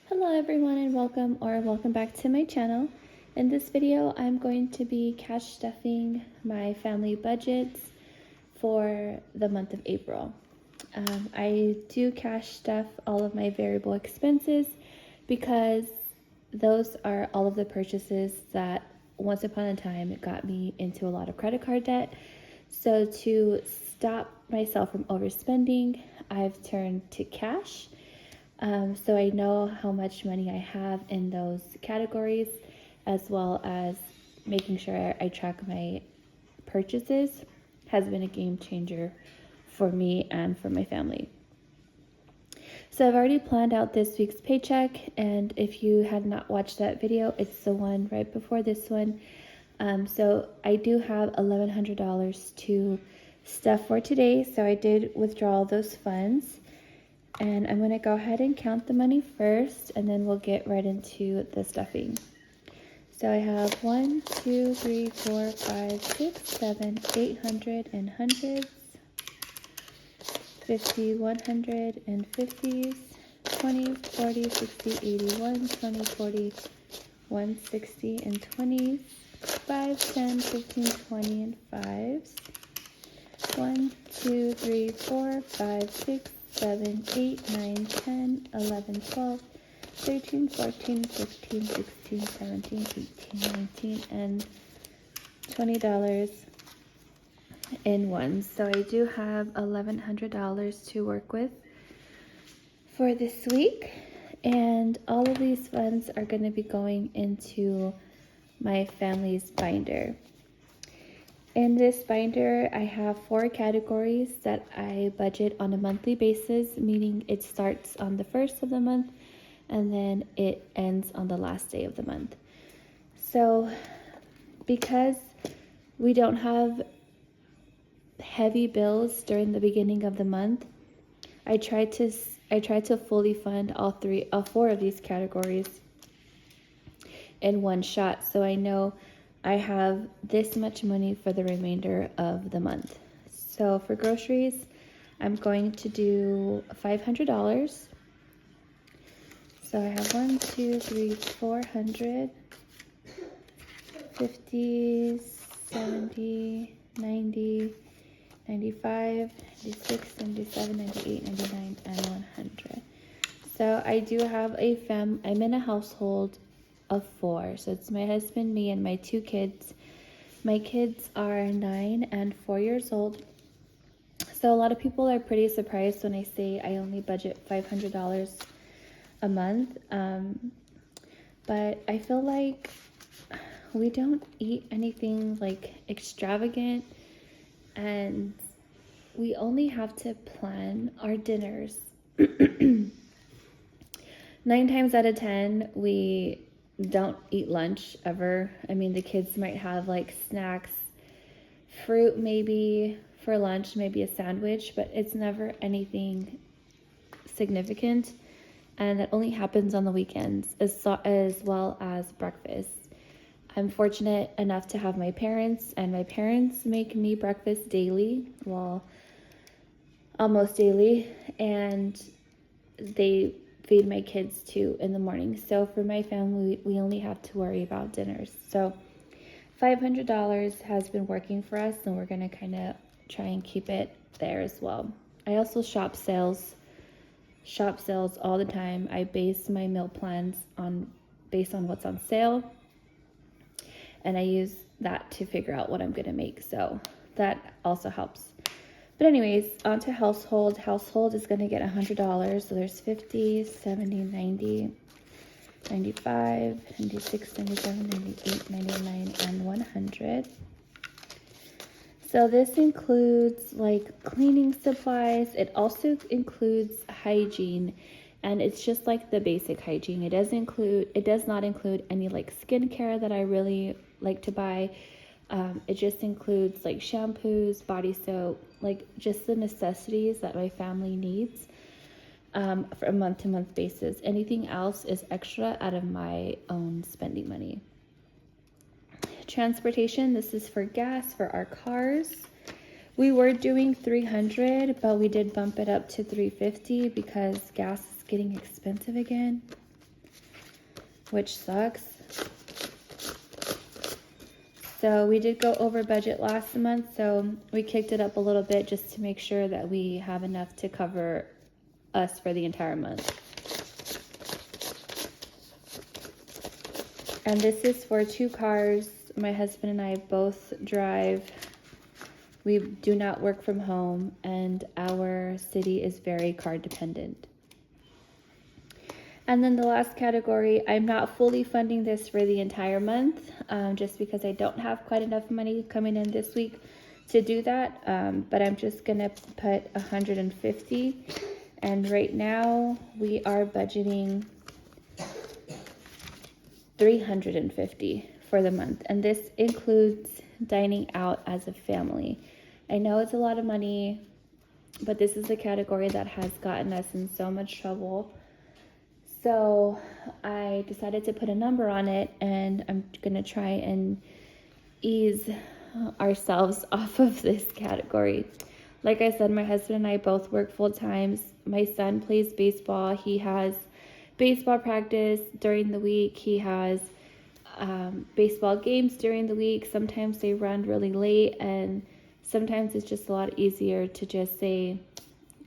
Hello everyone and welcome back to my channel. In this video I'm going to be cash stuffing my family budgets for the month of April. I do cash stuff all of my variable expenses because those are all of the purchases that once upon a time it got me into a lot of credit card debt. So to stop myself from overspending, I've turned to cash. So I know how much money I have in those categories, as well as making sure I track my purchases has been a game changer for me and for my family. So I've already planned out this week's paycheck, and if you had not watched that video, it's the one right before this one. So I do have $1,100 to stuff for today, so I did withdraw those funds. And I'm going to go ahead and count the money first, and then we'll get right into the stuffing. So I have 1, 2, 3, 4, 5, 6, 7, 800 and hundreds, 50, 100 and 50s, 20, 40, 60, 80, 120, 40, 160 and 20s, 5, 10, 15, 20 and 5s, 1, 2, 3, 4, 5, 6, 7, 8, 9, 10, 11, 12, 13, 14, 15, 16, 17, 18, 19, and $20 in ones. So I do have $1,100 to work with for this week. And all of these funds are going to be going into my family's binder. In this binder, I have 4 categories that I budget on a monthly basis, meaning it starts on the first of the month and then it ends on the last day of the month. So because we don't have heavy bills during the beginning of the month, I try to fully fund all 4 of these categories in one shot, so I know I have this much money for the remainder of the month. So for groceries, I'm going to do $500. So I have 1, 2, 3, 400, 50, 70, 90, 95, 96, 77, 98, 99, and 100. So I do have I'm in a household of 4. So it's my husband, me, and my 2 kids. My kids are 9 and 4 years old. So a lot of people are pretty surprised when I say I only budget $500 a month. But I feel like we don't eat anything like extravagant, and we only have to plan our dinners. 9 times out of 10, we don't eat lunch ever. I mean, the kids might have like snacks, fruit maybe for lunch, maybe a sandwich, but it's never anything significant. And that only happens on the weekends as well as breakfast. I'm fortunate enough to have my parents, and my parents make me breakfast daily, well, almost daily, and they feed my kids too in the morning. So for my family, we only have to worry about dinners. So $500 has been working for us, and we're going to kind of try and keep it there as well. I also shop sales all the time. I base my meal plans based on what's on sale, and I use that to figure out what I'm going to make. So that also helps. But anyways, on to household. Household is going to get $100. So there's 50, 70, 90, 95, 96, 97, 98, 99, and 100. So this includes like cleaning supplies. It also includes hygiene, and it's just like the basic hygiene. It does not include any like skincare that I really like to buy. It just includes like shampoos, body soap, like just the necessities that my family needs for a month-to-month basis. Anything else is extra out of my own spending money. Transportation, this is for gas for our cars. We were doing $300, but we did bump it up to $350 because gas is getting expensive again. which sucks. So we did go over budget last month, so we kicked it up a little bit just to make sure that we have enough to cover us for the entire month. And this is for 2 cars. My husband and I both drive. We do not work from home, and our city is very car dependent. And then the last category, I'm not fully funding this for the entire month, just because I don't have quite enough money coming in this week to do that. But I'm just gonna put 150. And right now we are budgeting 350 for the month. And this includes dining out as a family. I know it's a lot of money, but this is the category that has gotten us in so much trouble. So I decided to put a number on it, and I'm gonna try and ease ourselves off of this category. Like I said, my husband and I both work full time. My son plays baseball. He has baseball practice during the week. He has baseball games during the week. Sometimes they run really late, and sometimes it's just a lot easier to just say,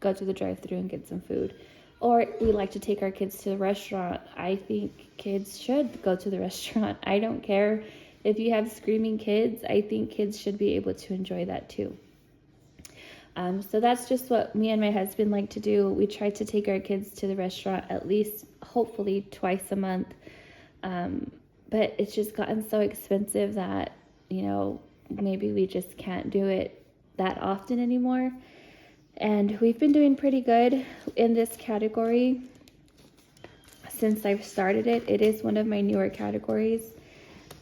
go to the drive-thru and get some food. Or we like to take our kids to the restaurant. I think kids should go to the restaurant. I don't care if you have screaming kids. I think kids should be able to enjoy that too. So that's just what me and my husband like to do. We try to take our kids to the restaurant at least, hopefully, twice a month. But it's just gotten so expensive that, maybe we just can't do it that often anymore. And we've been doing pretty good in this category since I've started it. It is one of my newer categories.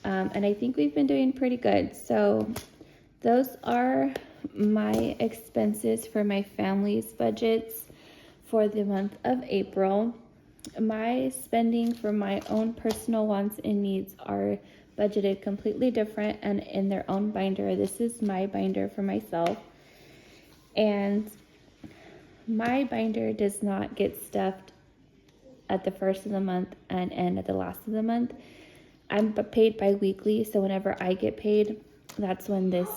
And I think we've been doing pretty good. So those are my expenses for my family's budgets for the month of April. My spending for my own personal wants and needs are budgeted completely different and in their own binder. This is my binder for myself. And my binder does not get stuffed at the first of the month and end at the last of the month. I'm paid bi-weekly, so whenever I get paid, that's when this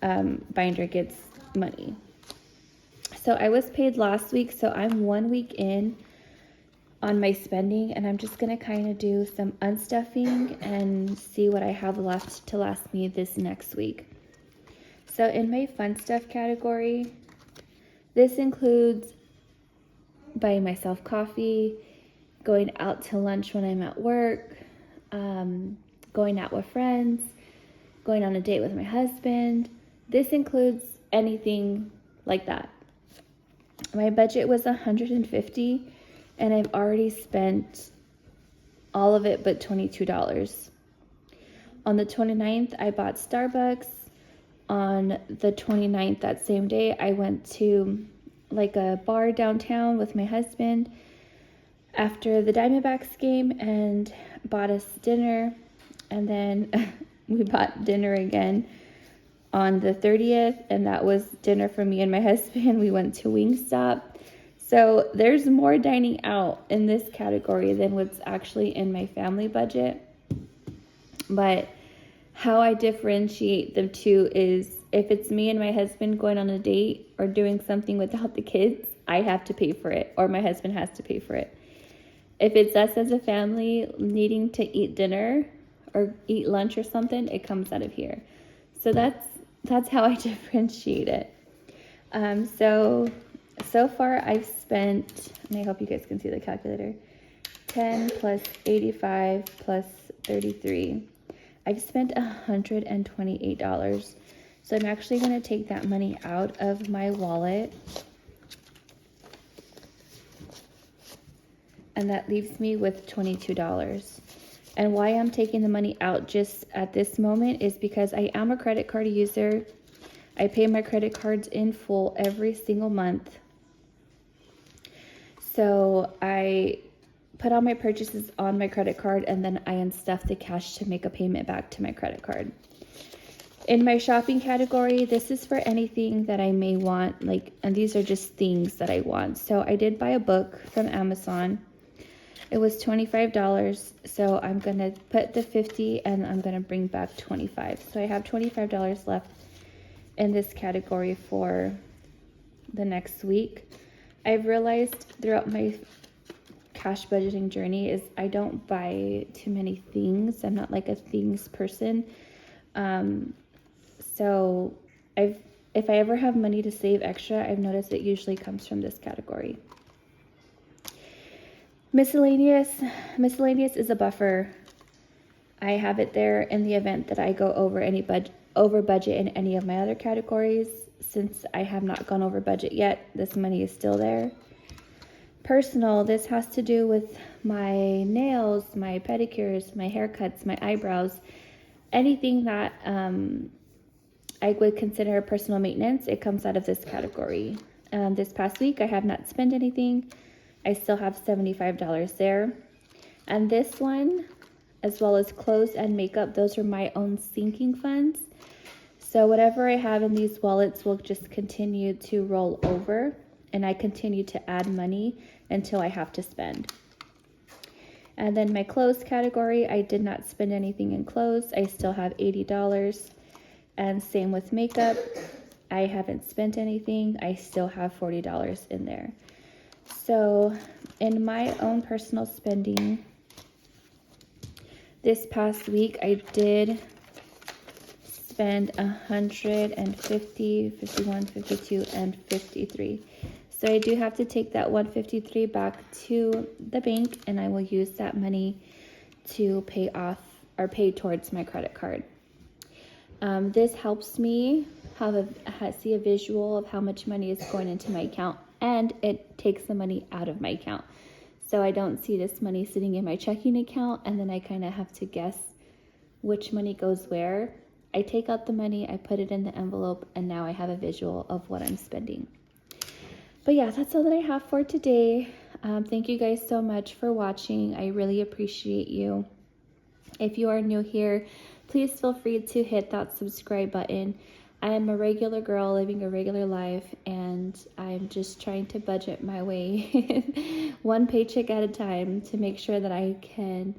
binder gets money. So I was paid last week, so I'm 1 week in on my spending, and I'm just going to kind of do some unstuffing and see what I have left to last me this next week. So in my fun stuff category, this includes buying myself coffee, going out to lunch when I'm at work, going out with friends, going on a date with my husband. This includes anything like that. My budget was $150, and I've already spent all of it but $22. On the 29th, I bought Starbucks. On the 29th, that same day, I went to like a bar downtown with my husband after the Diamondbacks game and bought us dinner. And then we bought dinner again on the 30th, and that was dinner for me and my husband. We went to Wingstop. So there's more dining out in this category than what's actually in my family budget. But how I differentiate the two is if it's me and my husband going on a date or doing something without the kids, I have to pay for it, or my husband has to pay for it. If it's us as a family needing to eat dinner or eat lunch or something, it comes out of here. So that's how I differentiate it. So far I've spent, and I hope you guys can see the calculator, 10 plus 85 plus 33. I've spent $128. So I'm actually going to take that money out of my wallet. And that leaves me with $22. And why I'm taking the money out just at this moment is because I am a credit card user. I pay my credit cards in full every single month. So I put all my purchases on my credit card, and then I unstuff the cash to make a payment back to my credit card. In my shopping category, this is for anything that I may want, and these are just things that I want. So I did buy a book from Amazon. It was $25, so I'm gonna put the 50 and I'm gonna bring back 25. So I have $25 left in this category for the next week. I've realized throughout my cash budgeting journey is I don't buy too many things. I'm not like a things person. So if I ever have money to save extra, I've noticed it usually comes from this category. Miscellaneous is a buffer. I have it there in the event that I go over budget in any of my other categories. Since I have not gone over budget yet, this money is still there. Personal, this has to do with my nails, my pedicures, my haircuts, my eyebrows, anything that I would consider personal maintenance. It comes out of this category. This past week, I have not spent anything. I still have $75 there. And this one, as well as clothes and makeup, those are my own sinking funds. So whatever I have in these wallets will just continue to roll over, and I continue to add money until I have to spend. And then my clothes category, I did not spend anything in clothes. I still have $80. And same with makeup. I haven't spent anything. I still have $40 in there. So in my own personal spending, this past week I did spend 150, 51, 52, and 53. So I do have to take that 153 back to the bank, and I will use that money to pay off or pay towards my credit card. This helps me see a visual of how much money is going into my account, and it takes the money out of my account. So I don't see this money sitting in my checking account, and then I kind of have to guess which money goes where. I take out the money, I put it in the envelope, and now I have a visual of what I'm spending. But yeah, that's all that I have for today. Thank you guys so much for watching. I really appreciate you. If you are new here, please feel free to hit that subscribe button. I am a regular girl living a regular life, and I'm just trying to budget my way one paycheck at a time to make sure that I can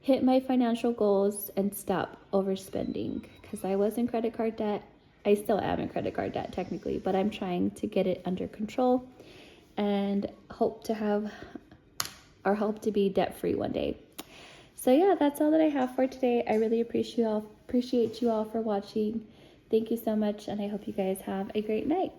hit my financial goals and stop overspending, because I was in credit card debt. I still am in credit card debt technically, but I'm trying to get it under control and hope to be debt free one day. So yeah, that's all that I have for today. I really appreciate you all for watching. Thank you so much, and I hope you guys have a great night.